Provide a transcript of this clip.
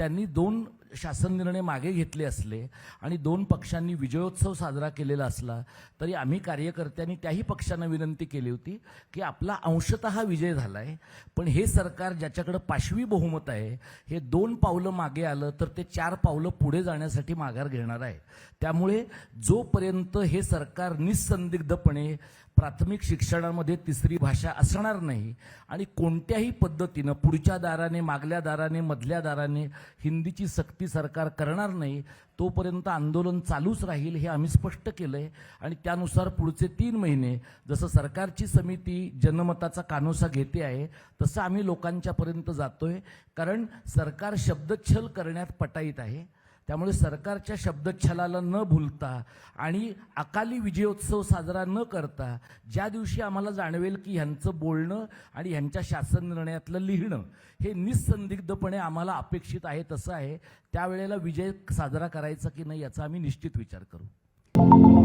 त्यांनी 2 शासन निर्णय मागे घेतले असले आणि 2 पक्षांनी विजयोत्सव साजरा केलेला असला तरी आम्ही कार्यकर्त्यांनी त्याही पक्षांना विनंती केली होती की आपला अंशतः विजय झाला आहे, पण हे सरकार ज्याच्याकडे पाशवी बहुमत आहे हे 2 पावलं मागे आलं तर ते 4 पावलं पुढे जाण्यासाठी माघार घेणार आहे। त्यामुळे जोपर्यंत हे सरकार निसंदिग्धपणे प्राथमिक शिक्षणामध्ये 3री भाषा असणार नाही आणि कोणत्याही पद्धतीनं पुढच्या दाराने, मागल्या दाराने, मधल्या दाराने हिंदीची सक्ती सरकार करणार नाही तोपर्यंत आंदोलन चालूच राहील हे आम्ही स्पष्ट केलंय। आणि त्यानुसार पुढचे 3 महिने जसं सरकारची समिती जनमताचा कानोसा घेते आहे तसं आम्ही लोकांच्यापर्यंत जातोय, कारण सरकार शब्दच्छल करण्यात पटाईत आहे। त्यामुळे सरकारच्या शब्दच्छलाला न भूलता आणि अकाली विजयोत्सव साजरा न करता ज्या दिवशी आम्हाला जाणवेल की ह्यांचं बोलणं आणि ह्यांच्या शासन निर्णयातलं लिहिणं हे निसंदिग्धपणे आम्हाला अपेक्षित आहे तसं आहे, त्यावेळेला विजय साजरा करायचा की नाही याचा आम्ही निश्चित विचार करू।